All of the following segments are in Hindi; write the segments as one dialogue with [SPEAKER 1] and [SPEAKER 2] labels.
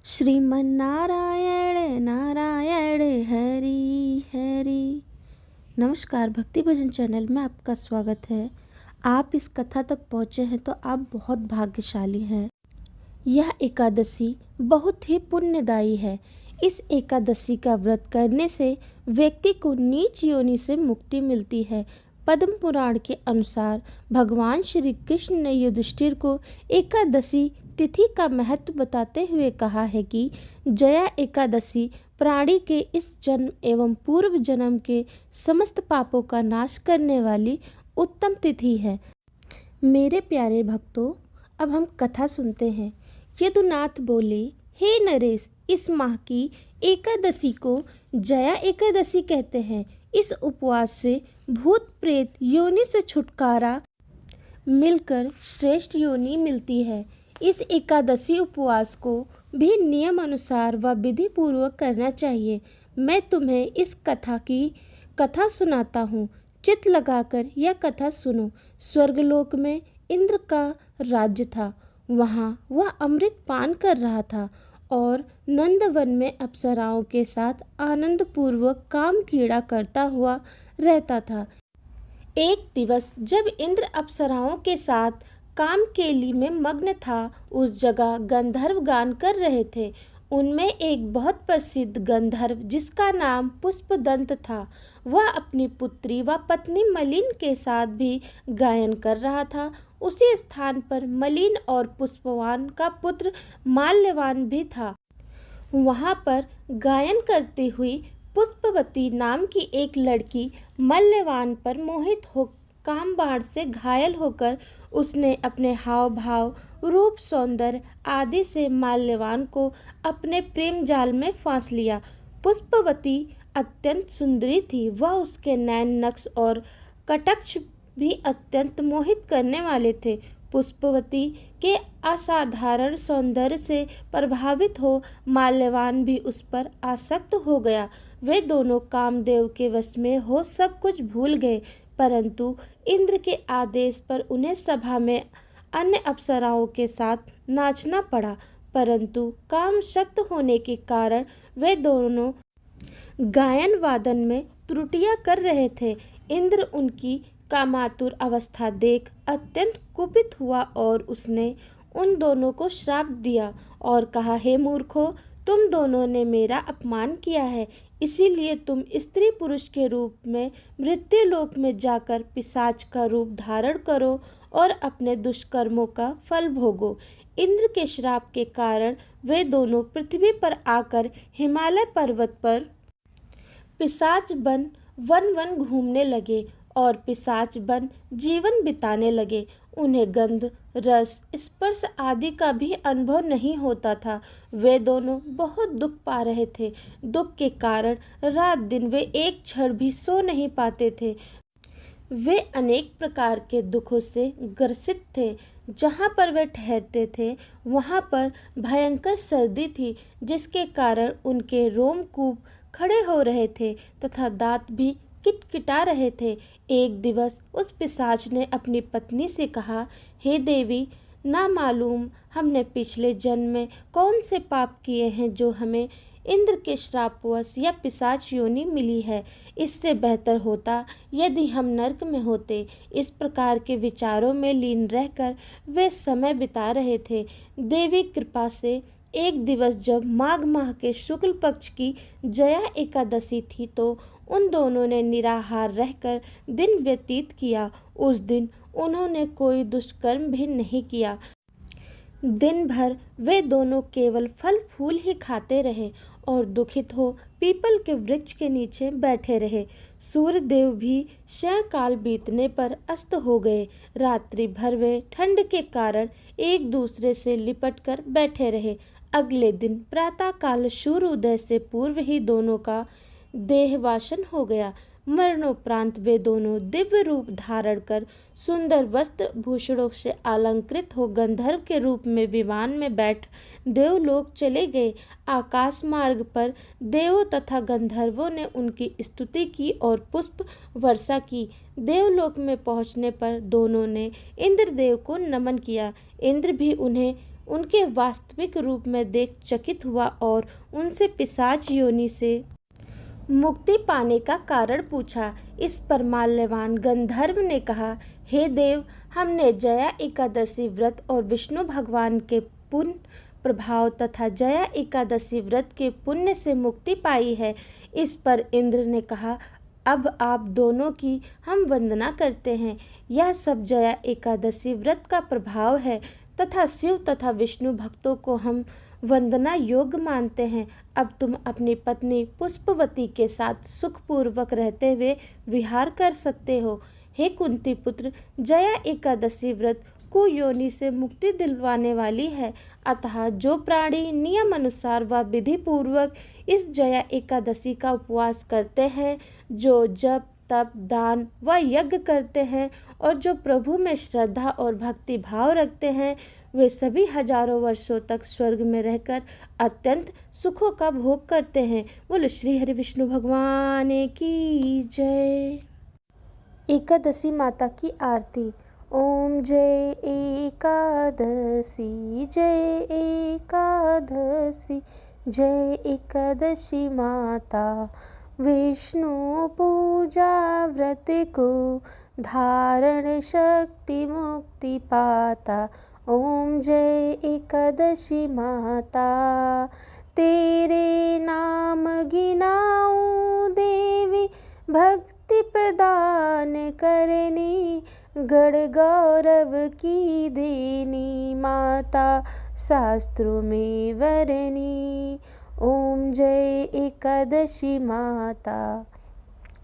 [SPEAKER 1] श्रीमन्नारायण नारायण हरि हरि। नमस्कार, भक्ति भजन चैनल में आपका स्वागत है। आप इस कथा तक पहुँचे हैं तो आप बहुत भाग्यशाली हैं। यह एकादशी बहुत ही पुण्यदायी है। इस एकादशी का व्रत करने से व्यक्ति को नीच योनि से मुक्ति मिलती है। पद्म पुराण के अनुसार भगवान श्री कृष्ण ने युधिष्ठिर को एकादशी तिथि का महत्व बताते हुए कहा है कि जया एकादशी प्राणी के इस जन्म एवं पूर्व जन्म के समस्त पापों का नाश करने वाली उत्तम तिथि है। मेरे प्यारे भक्तों, अब हम कथा सुनते हैं। यदुनाथ बोले, हे नरेश, इस माह की एकादशी को जया एकादशी कहते हैं। इस उपवास से भूत प्रेत योनि से छुटकारा मिलकर श्रेष्ठ योनि मिलती है। इस एकादशी उपवास को भी नियम अनुसार व विधि पूर्वक करना चाहिए। मैं तुम्हें इस कथा सुनाता हूँ। चित्त लगाकर यह कथा सुनो। स्वर्गलोक में इंद्र का राज्य था। वहाँ वह अमृत पान कर रहा था और नंदवन में अप्सराओं के साथ आनंद पूर्वक काम कीड़ा करता हुआ रहता था। एक दिवस जब इंद्र अप्सराओं के साथ काम केली में मग्न था, उस जगह गंधर्व गान कर रहे थे। उनमें एक बहुत प्रसिद्ध गंधर्व जिसका नाम पुष्पदंत था, वह अपनी पुत्री व पत्नी मलिन के साथ भी गायन कर रहा था। उसी स्थान पर मलिन और पुष्पवान का पुत्र माल्यवान भी था। वहाँ पर गायन करती हुई पुष्पवती नाम की एक लड़की मल्यवान पर मोहित हो काम बाण से घायल होकर उसने अपने हाव भाव, रूप, सौंदर्य आदि से माल्यवान को अपने प्रेम जाल में फांस लिया। पुष्पवती अत्यंत सुंदरी थी। वह उसके नैन नक्श और कटाक्ष भी अत्यंत मोहित करने वाले थे। पुष्पवती के असाधारण सौंदर्य से प्रभावित हो माल्यवान भी उस पर आसक्त हो गया। वे दोनों कामदेव के वश में हो सब कुछ भूल गए, परंतु इंद्र के आदेश पर उन्हें सभा में अन्य अप्सराओं के साथ नाचना पड़ा। परंतु काम शक्त होने के कारण वे दोनों गायन वादन में त्रुटियां कर रहे थे। इंद्र उनकी कामातुर अवस्था देख अत्यंत कुपित हुआ और उसने उन दोनों को श्राप दिया और कहा, हे मूर्खों, तुम दोनों ने मेरा अपमान किया है, इसीलिए तुम स्त्री पुरुष के रूप में मृत्युलोक में जाकर पिशाच का रूप धारण करो और अपने दुष्कर्मों का फल भोगो। इंद्र के श्राप के कारण वे दोनों पृथ्वी पर आकर हिमालय पर्वत पर पिशाच बन वन घूमने लगे और पिशाच बन जीवन बिताने लगे। उन्हें गंध, रस, स्पर्श आदि का भी अनुभव नहीं होता था। वे दोनों बहुत दुख पा रहे थे। दुख के कारण रात दिन वे एक क्षण भी सो नहीं पाते थे। वे अनेक प्रकार के दुखों से ग्रसित थे। जहाँ पर वे ठहरते थे वहाँ पर भयंकर सर्दी थी, जिसके कारण उनके रोमकूप खड़े हो रहे थे तथा दांत भी किटकिटा रहे थे। एक दिवस उस पिशाच ने अपनी पत्नी से कहा, हे देवी, ना मालूम हमने पिछले जन्म में कौन से पाप किए हैं जो हमें इंद्र के श्रापवश या पिशाच योनि मिली है। इससे बेहतर होता यदि हम नरक में होते। इस प्रकार के विचारों में लीन रहकर वे समय बिता रहे थे। देवी कृपा से एक दिवस जब माघ माह के शुक्ल पक्ष की जया एकादशी थी तो उन दोनों ने निराहार रहकर दिन व्यतीत किया। उस दिन उन्होंने कोई दुष्कर्म भी नहीं किया। दिन भर वे दोनों केवल फल फूल ही खाते रहे और दुखित हो पीपल के वृक्ष के नीचे बैठे रहे। सूर्य देव भी सायंकाल बीतने पर अस्त हो गए। रात्रि भर वे ठंड के कारण एक दूसरे से लिपट कर बैठे रहे। अगले दिन प्रातःकाल सूर्योदय से पूर्व ही दोनों का देहवासन हो गया। मरणोपरांत वे दोनों दिव्य रूप धारण कर सुंदर वस्त्र भूषणों से अलंकृत हो गंधर्व के रूप में विमान में बैठ देवलोक चले गए। आकाश मार्ग पर देवों तथा गंधर्वों ने उनकी स्तुति की और पुष्प वर्षा की। देवलोक में पहुंचने पर दोनों ने इंद्रदेव को नमन किया। इंद्र भी उन्हें उनके वास्तविक रूप में देख चकित हुआ और उनसे पिशाच योनि से मुक्ति पाने का कारण पूछा। इस पर माल्यवान गंधर्व ने कहा, हे देव, हमने जया एकादशी व्रत और विष्णु भगवान के पुण्य प्रभाव तथा जया एकादशी व्रत के पुण्य से मुक्ति पाई है। इस पर इंद्र ने कहा, अब आप दोनों की हम वंदना करते हैं। यह सब जया एकादशी व्रत का प्रभाव है तथा शिव तथा विष्णु भक्तों को हम वंदना योग्य मानते हैं। अब तुम अपनी पत्नी पुष्पवती के साथ सुखपूर्वक रहते हुए विहार कर सकते हो। हे कुंती पुत्र, जया एकादशी व्रत कुयोनि से मुक्ति दिलवाने वाली है। अतः जो प्राणी नियम अनुसार व विधि पूर्वक इस जया एकादशी का उपवास करते हैं, जो जप तप दान व यज्ञ करते हैं और जो प्रभु में श्रद्धा और भक्ति भाव रखते हैं, वे सभी हजारों वर्षों तक स्वर्ग में रहकर अत्यंत सुखों का भोग करते हैं। बोलो श्री हरि विष्णु भगवान की जय। एकादशी माता की आरती। ओम जय एकादशी, जय एकादशी, जय एकादशी माता। विष्णु पूजा व्रत को धारण शक्ति मुक्ति पाता। ओम जय एकादशी माता। तेरे नाम गिनाऊं देवी, भक्ति प्रदान करनी, गढ़ गौरव की देनी, माता शास्त्रों में वरनी। ओम जय एकादशी माता।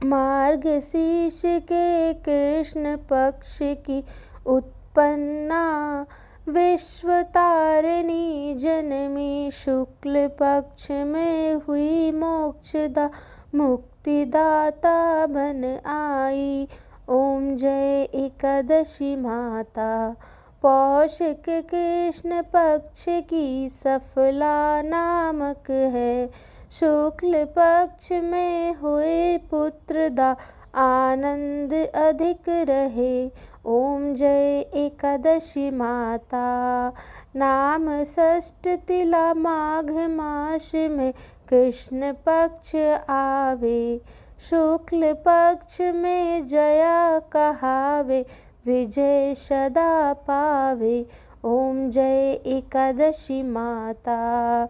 [SPEAKER 1] मार्गशीर्ष के कृष्ण पक्ष की उत्पन्ना, विश्वतारिणी जन्मी, शुक्ल पक्ष में हुई मोक्षदा, मुक्तिदाता बन आई। ओम जय एकादशी माता। पौष के कृष्ण पक्ष की सफला नामक है, शुक्ल पक्ष में हुए पुत्रदा, आनंद अधिक रहे। ओम जय एकादशी माता। नाम षष्ठ तिला माघ मास में कृष्ण पक्ष आवे, शुक्ल पक्ष में जया कहावे, विजय सदा पावे। ओम जय एकादशी माता।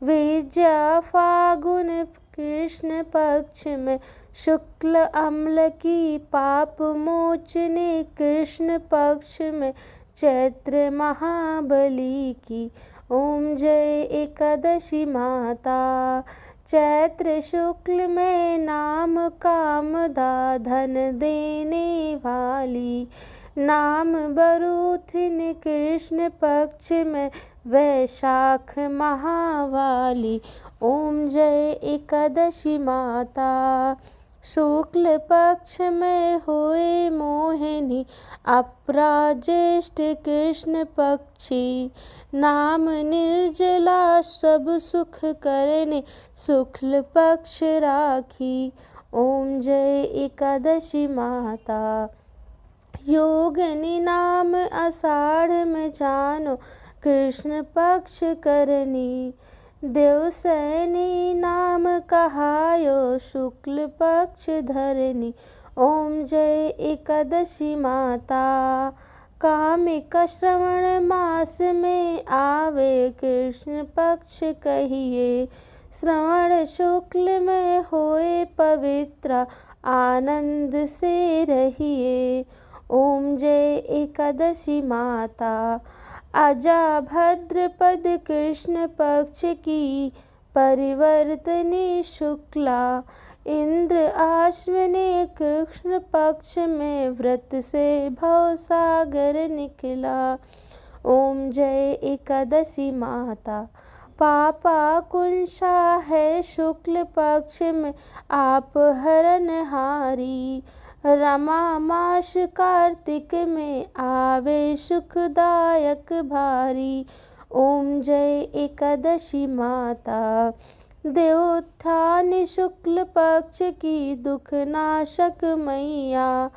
[SPEAKER 1] विजया फागुन कृष्ण पक्ष में, शुक्ल अम्ल की पाप मोचनी, कृष्ण पक्ष में चैत्र महाबली की। ओम जय एकादशी माता। चैत्र शुक्ल में नाम कामदा, धन देने वाली, नाम बरूथिन कृष्ण पक्ष में, वैशाख महावाली। ओम जय एकादशी माता। शुक्ल पक्ष में हुए मोहिनी, अपराज्येष्ठ कृष्ण पक्षी, नाम निर्जला सब सुख करने, शुक्ल पक्ष राखी। ओम जय एकादशी माता। योगिनी नाम आषाढ़ में जानो, कृष्ण पक्ष करनी, देवसैनी नाम कहायो, शुक्ल पक्ष धरनी। ओम जय एकादशी माता। कामिका श्रवण मास में आवे, कृष्ण पक्ष कहिए, श्रवण शुक्ल में होए पवित्र, आनंद से रहिए। ओम जय एकादशी माता। आजा भद्रपद कृष्ण पक्ष की, परिवर्तनी शुक्ला, इंद्र आश्विनी कृष्ण पक्ष में, व्रत से भवसागर निकला। ओम जय एकादशी माता। पापा कुंशा है शुक्ल पक्ष में, आप हरनहारी, रमा मास कार्तिक में आवे, सुखदायक भारी। ओम जय एकादशी माता। देवोत्थान शुक्ल पक्ष की, दुख नाशक मैया,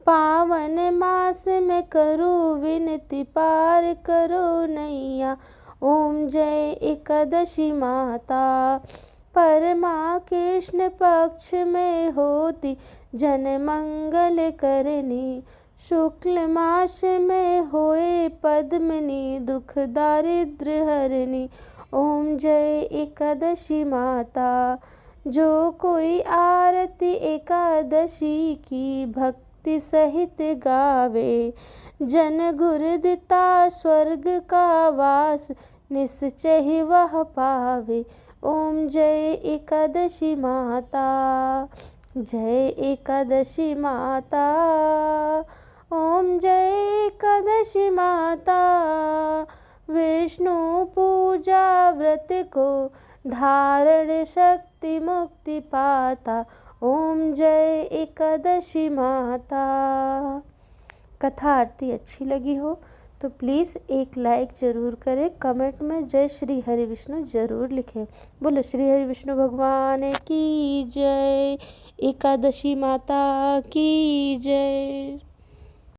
[SPEAKER 1] पावन मास में करूँ विनती पार करो नैया। ओम जय एकादशी माता। परमा कृष्ण पक्ष में होती जन मंगल करनी। शुक्ल मास में होए पद्मिनी दुख दारिद्र हरनी। ओम जय एकादशी माता। जो कोई आरती एकादशी की भक्ति सहित गावे, जन गुरुदिता स्वर्ग का वास निश्चय ही वह पावे। ओम जय एकादशी माता। जय एकादशी माता। ओम जय एकादशी माता। विष्णु पूजा व्रत को धारण शक्ति मुक्ति पाता। ओम जय एकादशी माता। कथा आरती अच्छी लगी हो तो प्लीज़ एक लाइक ज़रूर करें। कमेंट में जय श्री हरि विष्णु ज़रूर लिखें। बोलो श्री हरि विष्णु भगवान की जय। एकादशी माता की जय।